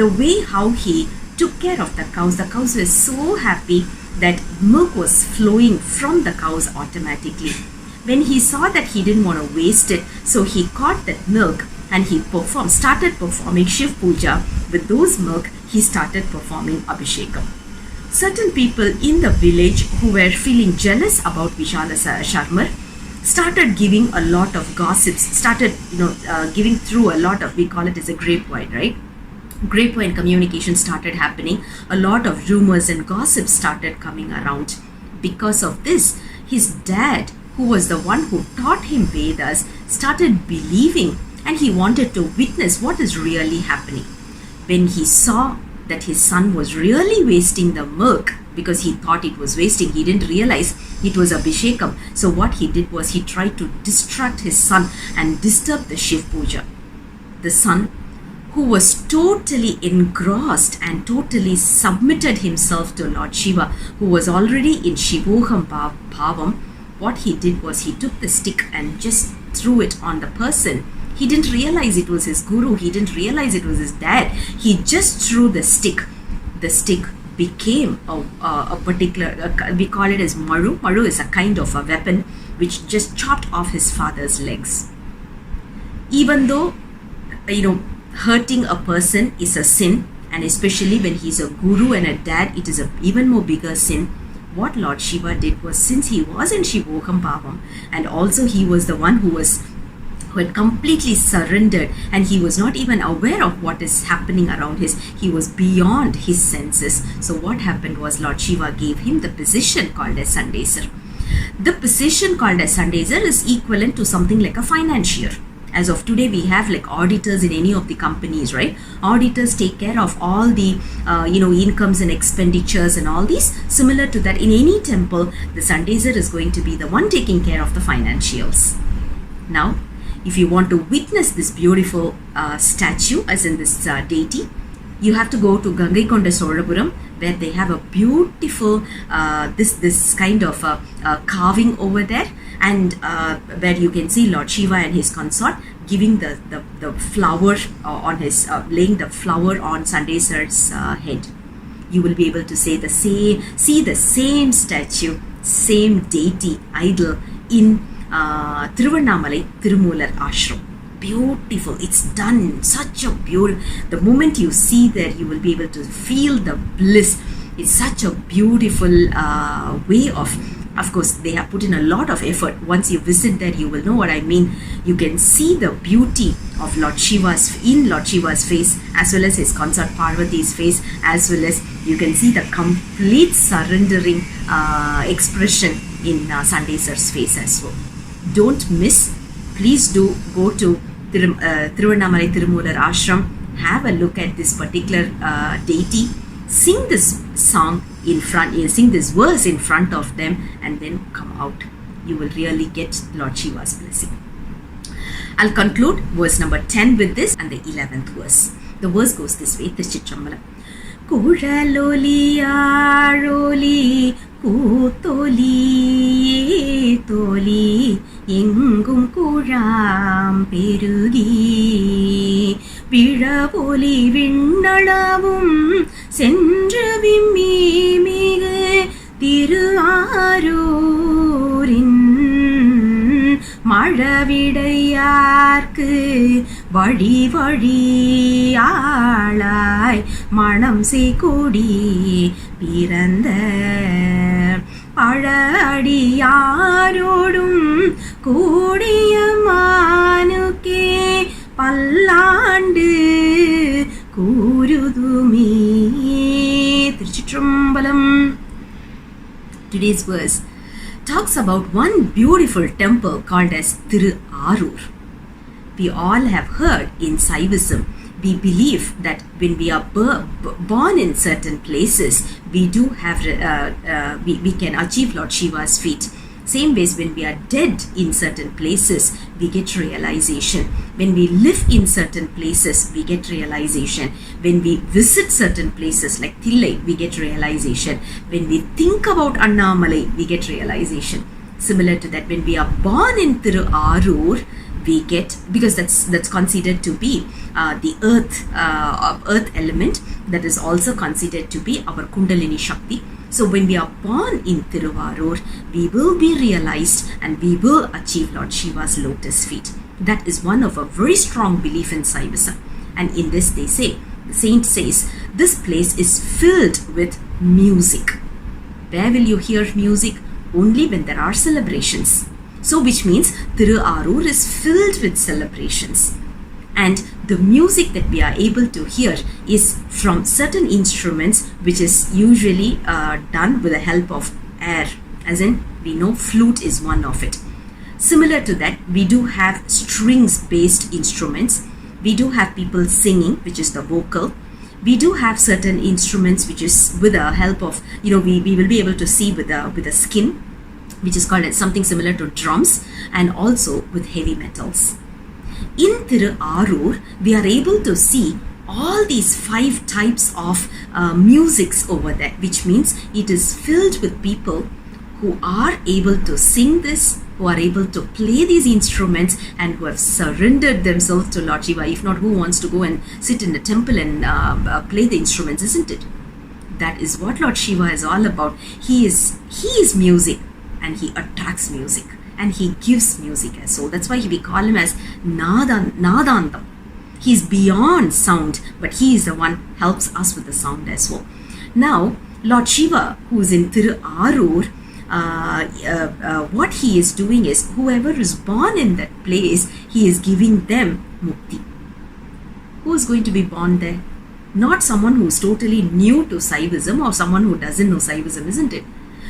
The way how he took care of the cows were so happy that milk was flowing from the cows automatically. When he saw that he didn't want to waste it, so he caught that milk and he started performing Shiv Puja. With those milk, he started performing Abhishekam. Certain people in the village who were feeling jealous about Vishala Sharmar started giving a lot of gossips, started giving through a lot of, we call it as a grapevine, right? Grapevine communication started happening. A lot of rumors and gossips started coming around. Because of this, his dad, who was the one who taught him Vedas, started believing, and he wanted to witness what is really happening. When he saw that his son was really wasting the milk, because he thought it was wasting, he didn't realize it was Abhishekam. So what he did was he tried to distract his son and disturb the Shiv Puja. The son, who was totally engrossed and totally submitted himself to Lord Shiva, who was already in Shivoham Bhavam, what he did was he took the stick and just threw it on the person. He didn't realize it was his guru. He didn't realize it was his dad. He just threw the stick. The stick became a particular, we call it as maru. Maru is a kind of a weapon which just chopped off his father's legs. Even though, hurting a person is a sin, And especially when he's a guru and a dad, it is a even more bigger sin. What Lord Shiva did was, since he was in Shivokam Bhavam, and also he was the one who had completely surrendered, and he was not even aware of what is happening around he was beyond his senses. So what happened was Lord Shiva gave him the position called as Sandesar. The position called as Sandesar is equivalent to something like a financier. As of today, we have like auditors in any of the companies, right? Auditors take care of all the, incomes and expenditures and all these. Similar to that, in any temple, the Sandesar is going to be the one taking care of the financials. Now, if you want to witness this beautiful statue, as in this deity, you have to go to Gangaikonda Solapuram, where they have a beautiful this kind of carving over there, and where you can see Lord Shiva and his consort giving the flower on his laying the flower on Sandesar's head. You will be able to see the same statue, same deity idol in Thirumurai-Thiruppallandu ashram. Beautiful. It's done such a beautiful. The moment you see there, you will be able to feel the bliss. It's such a beautiful way of course, they have put in a lot of effort. Once you visit there, you will know what I mean. You can see the beauty of Lord Shiva's face, as well as his consort Parvati's face, as well as you can see the complete surrendering expression in Sandesar's face as well. Don't miss. Please do go to Thirumurai-Thiruppallandu ashram, have a look at this particular deity, sing this song sing this verse in front of them, and then come out. You will really get Lord Shiva's blessing. I'll conclude verse number 10 with this and the 11th verse. The verse goes this way, Chidambaram. Kudaloli aroli kutoli toli engum kuram perugi Viravoli vindalavum சென்று விம்மி மிகு திருஆரூரின் மழவிடையார்க்கு வழி வழியாளாய் மணம் செய்கூடி பிறந்த பழடியாரோடும் கூடிய மானுக்கே பல்லாண்டு கூருதுமே. Chidambaram. Today's verse talks about one beautiful temple called as Thirumar. We all have heard in Saivism, we believe that when we are born in certain places, we do have we can achieve Lord Shiva's feat. Same ways, when we are dead in certain places, we get realization. When we live in certain places, we get realization. When we visit certain places like Thillai, we get realization. When we think about Annamalai, we get realization. Similar to that, when we are born in Thirumar, we get, because that's considered to be the earth element, that is also considered to be our Kundalini Shakti. So when we are born in Thiruvallur, we will be realized and we will achieve Lord Shiva's lotus feet. That is one of a very strong belief in Saivism. And in this they say, the saint says, this place is filled with music. Where will you hear music? Only when there are celebrations. So which means Thiruvallur is filled with celebrations. And the music that we are able to hear is from certain instruments, which is usually done with the help of air. As in, we know flute is one of it. Similar to that, we do have strings-based instruments. We do have people singing, which is the vocal. We do have certain instruments, which is with the help of, we will be able to see with the skin, which is called as something similar to drums, and also with heavy metals. In Thirumar, we are able to see all these 5 types of musics over there, which means it is filled with people who are able to sing this, who are able to play these instruments, and who have surrendered themselves to Lord Shiva. If not, who wants to go and sit in the temple and play the instruments, isn't it? That is what Lord Shiva is all about. He is music, and he attracts music. And he gives music as so. That's why we call him as Nadandam. He's beyond sound, but he is the one helps us with the sound as well. Now, Lord Shiva, who is in Thirumar, what he is doing is, whoever is born in that place, he is giving them mukti. Who is going to be born there? Not someone who is totally new to Saivism or someone who doesn't know Saivism, isn't it?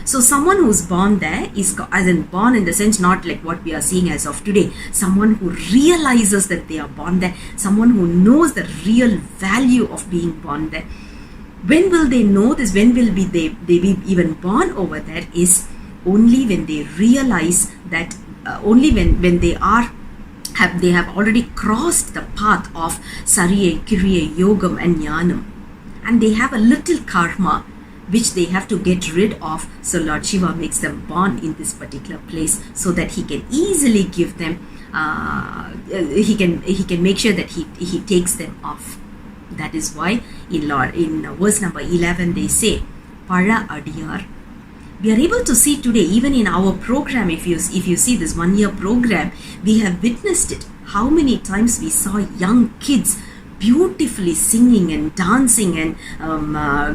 So someone who's born there is, as in born in the sense not like what we are seeing as of today, someone who realizes that they are born there, someone who knows the real value of being born there. When will they know this? When will they be even born over there? Is only when they realize that, only when they have already crossed the path of Sariya, Kiriya, Yogam and Jnanam, and they have a little karma which they have to get rid of. So Lord Shiva makes them born in this particular place so that he can easily give them, he can make sure that he takes them off. That is why in verse number 11 they say, Pala Adiyar. We are able to see today, even in our program, if you see this 1 year program, we have witnessed it. How many times we saw young kids beautifully singing and dancing and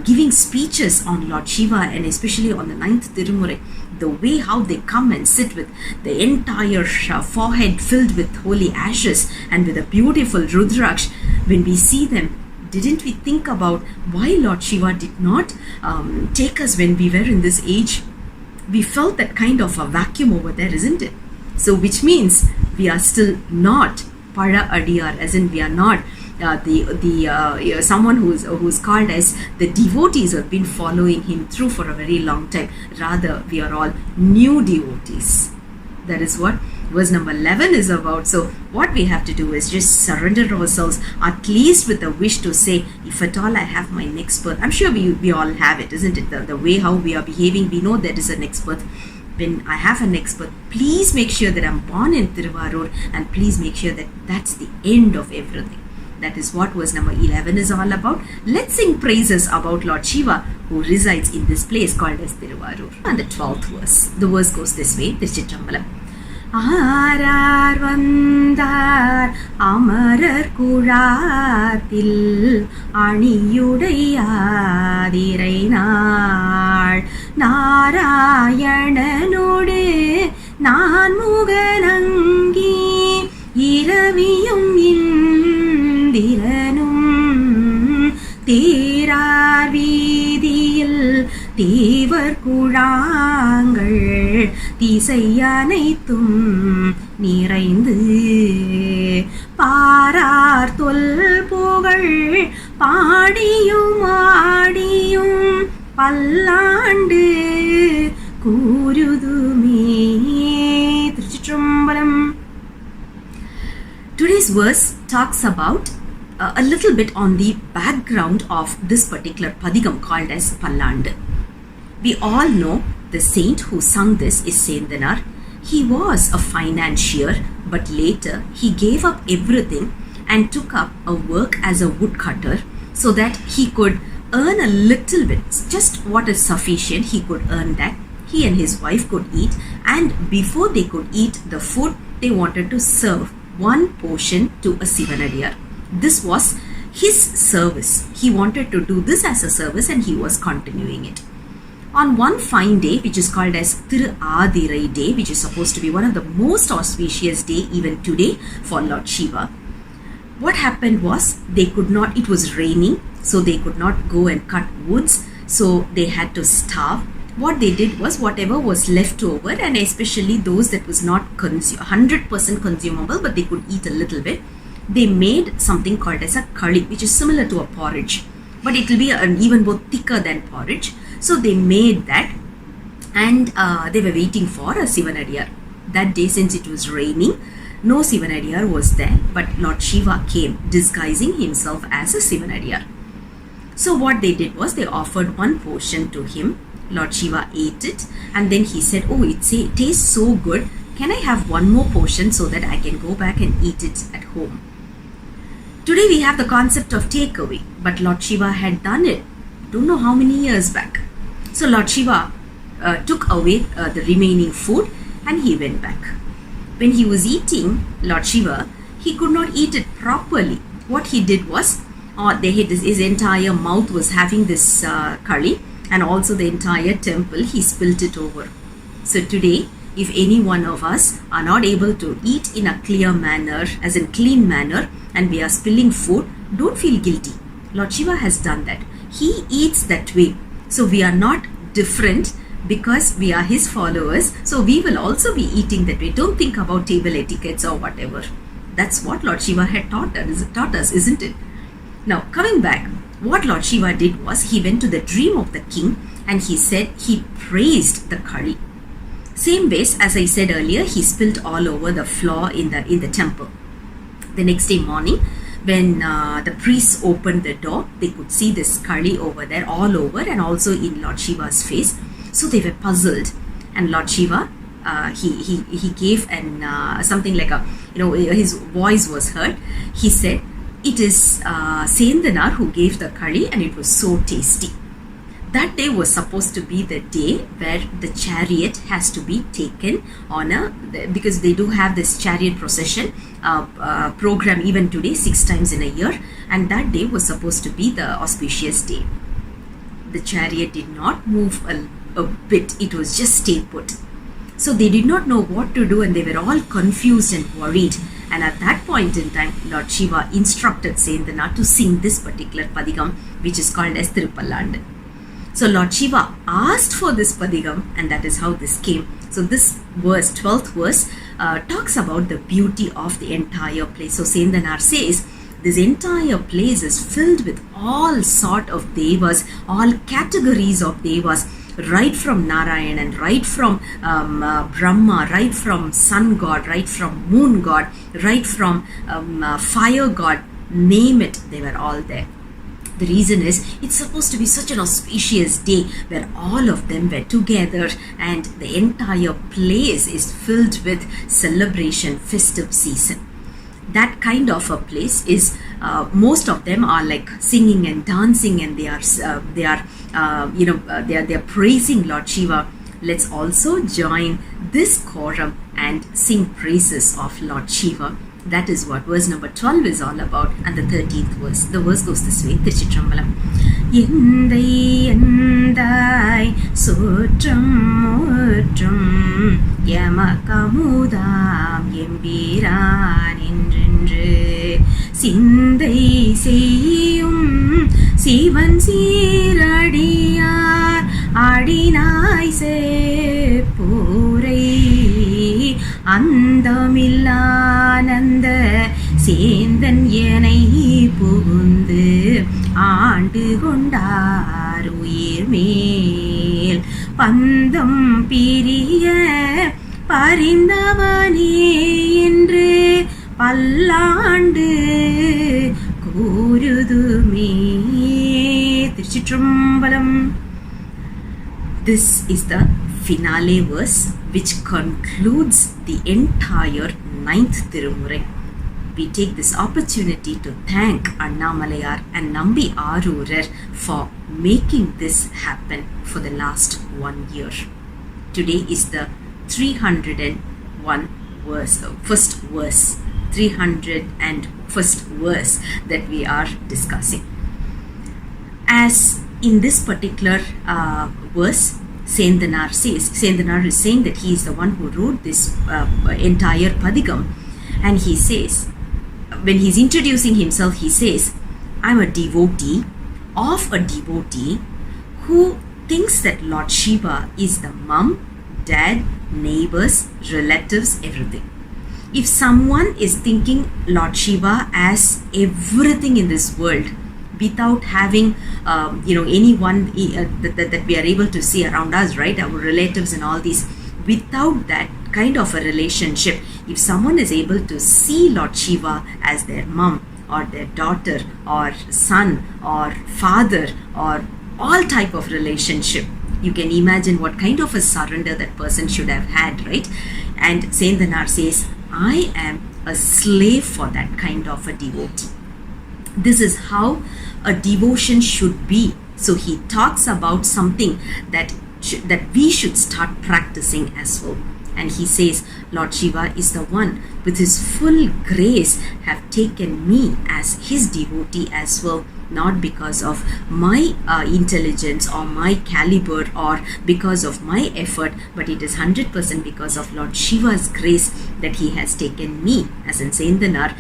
giving speeches on Lord Shiva, and especially on the 9th Thirumurai. The way how they come and sit with the entire forehead filled with holy ashes and with a beautiful Rudraksh. When we see them, didn't we think about why Lord Shiva did not take us when we were in this age? We felt that kind of a vacuum over there, isn't it? So which means we are still not Pala Adiyar, as in we are not someone who's called as the devotees who have been following him through for a very long time. Rather, we are all new devotees. That is what verse number 11 is about. So what we have to do is just surrender ourselves, at least with a wish to say, if at all I have my next birth. I'm sure we all have it, isn't it? The way how we are behaving, we know there is a next birth. When I have a next birth, please make sure that I'm born in Thiruvallur, and please make sure that that's the end of everything. That is what verse number 11 is all about. Let's sing praises about Lord Shiva, who resides in this place called as Thiruvallur. And the 12th verse. The verse goes this way, Chidambaram. ஆரார் வந்தார் அமரர் குழாத்தில் அணியுடையாதிரை நாள் நாராயணனோடு நான் முகநங்கி இரவியும் இந்திரனும் தேரார் வீதியில் தேவர் குழாங்கள் திசை அனைத்தும் நிறைந்து பாரார் தொல் புகழ் பாடியும் ஆடியும் பல்லாண்டு கூருதுமே. திருச்சிற்றம்பலம். Today's verse talks about a little bit on the background of this particular padigam called as Pallandu. We all know the saint who sung this is Sendhanar. He was a financier, but later he gave up everything and took up a work as a woodcutter so that he could earn a little bit, just what is sufficient. He could earn that. He and his wife could eat, and before they could eat the food, they wanted to serve one portion to a Sivanadiyar. This was his service. He wanted to do this as a service, and he was continuing it. On one fine day, which is called as Thirumai day, which is supposed to be one of the most auspicious day even today for Lord Shiva, what happened was they could not, it was raining, so they could not go and cut woods, so they had to starve. What they did was whatever was left over, and especially those that was not 100% consumable, but they could eat a little bit, they made something called as a curry, which is similar to a porridge, but it will be even more thicker than porridge. So they made that, and they were waiting for a Sivanadiyar. That day, since it was raining, no Sivanadiyar was there, but Lord Shiva came disguising himself as a Sivanadiyar. So what they did was they offered one portion to him. Lord Shiva ate it, and then he said, "Oh, it tastes so good. Can I have one more portion so that I can go back and eat it at home?" Today we have the concept of takeaway, but Lord Shiva had done it, don't know how many years back. So Lord Shiva took away the remaining food, and he went back. When he was eating, Lord Shiva, he could not eat it properly. what he did was, his entire mouth was having this curry, and also the entire temple, he spilled it over. So today, if any one of us are not able to eat in a clear manner, as in clean manner, and we are spilling food, don't feel guilty. Lord Shiva has done that. He eats that way. So we are not different because we are his followers. So we will also be eating that way. Don't think about table etiquettes or whatever. That's what Lord Shiva had taught us, isn't it? Now, coming back, what Lord Shiva did was, he went to the dream of the king and he said he praised the curry. Same ways, as I said earlier, he spilled all over the floor in the temple. The next day morning, when the priests opened the door, they could see this curry over there, all over, and also in Lord Shiva's face. So they were puzzled, and Lord Shiva, he gave something like his voice was heard. He said, "It is Sendhanar who gave the curry, and it was so tasty." That day was supposed to be the day where the chariot has to be taken on because they do have this chariot procession program even today, 6 times in a year, and that day was supposed to be the auspicious day. The chariot did not move a bit, it was just stay put. So they did not know what to do, and they were all confused and worried. And at that point in time, Lord Shiva instructed Sendhanar to sing this particular padigam, which is called as Thiruppallandu. So Lord Shiva asked for this padigam, and that is how this came. So this verse, 12th verse, talks about the beauty of the entire place. So Sendhanar says, this entire place is filled with all sort of devas, all categories of devas, right from Narayan, and right from Brahma, right from sun god, right from moon god, right from fire god, name it, they were all there. The reason is, it's supposed to be such an auspicious day where all of them were together, and the entire place is filled with celebration, festive season. That kind of a place is, most of them are like singing and dancing, and they are praising Lord Shiva. Let's also join this quorum and sing praises of Lord Shiva. That is what verse number 12 is all about. And the 13th verse, the verse goes this way. Chidambaram. Yendai yendai sotram motram yamakamudam yembiran indrindru sindai seiyum sivan siradiyaar adinai seppurai அந்தமில்லானந்த Sendhan எனை புகுந்து ஆண்டு கொண்டார் உயிர் மேல் பந்தம் பிரிய பரிந்தவனே என்று பல்லாண்டு கூறுதுமே. திருச்சிற்றம்பலம். This is the finale verse which concludes the entire 9th Thirumurai. We take this opportunity to thank Annamalayar and Nambi Arurar for making this happen for the last 1 year. Today is the 301 verse, first verse, 301st verse that we are discussing. As in this particular verse, Sendhanar is saying that he is the one who wrote this entire padigam, and he says, when he's introducing himself, he says, I'm a devotee of a devotee who thinks that Lord Shiva is the mom, dad, neighbors, relatives, everything. If someone is thinking Lord Shiva as everything in this world, without having anyone that we are able to see around us, right, our relatives and all these, without that kind of a relationship, if someone is able to see Lord Shiva as their mom or their daughter or son or father or all type of relationship, you can imagine what kind of a surrender that person should have had, right? And Sendhanar says, I am a slave for that kind of a devotee. This is how a devotion should be. So he talks about something that we should start practicing as well. and he says, Lord Shiva is the one with his full grace have taken me as his devotee as well, not because of my intelligence or my caliber or because of my effort, but it is 100% because of Lord Shiva's grace that he has taken me, as in Sendhanar,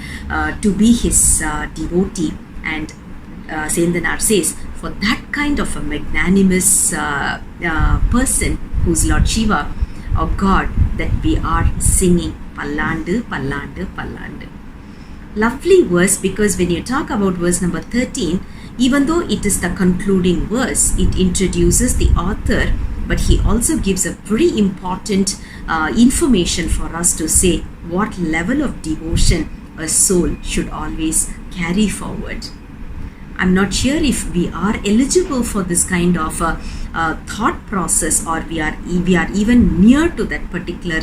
to be his devotee. And Sendhanar says, for that kind of a magnanimous person who's Lord Shiva, or God, that we are singing Pallandu, Pallandu, Pallandu. Lovely verse, because when you talk about verse number 13, even though it is the concluding verse, it introduces the author, but he also gives a pretty important information for us to say what level of devotion a soul should always carry forward. I'm not sure if we are eligible for this kind of thought process, or we are even near to that particular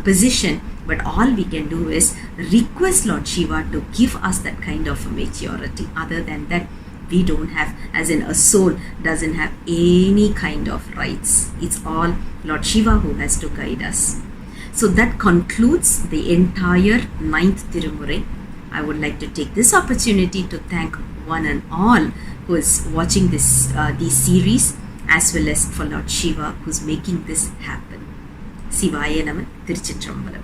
position, but all we can do is request Lord Shiva to give us that kind of maturity. Other than that, we don't have, as in a soul doesn't have any kind of rights. It's all Lord Shiva who has to guide us. So that concludes the entire 9th Thirumurai. I would like to take this opportunity to thank one and all who is watching this series, as well as for Lord Shiva who's making this happen. Sivaya Naman, Tiruchitrambalam.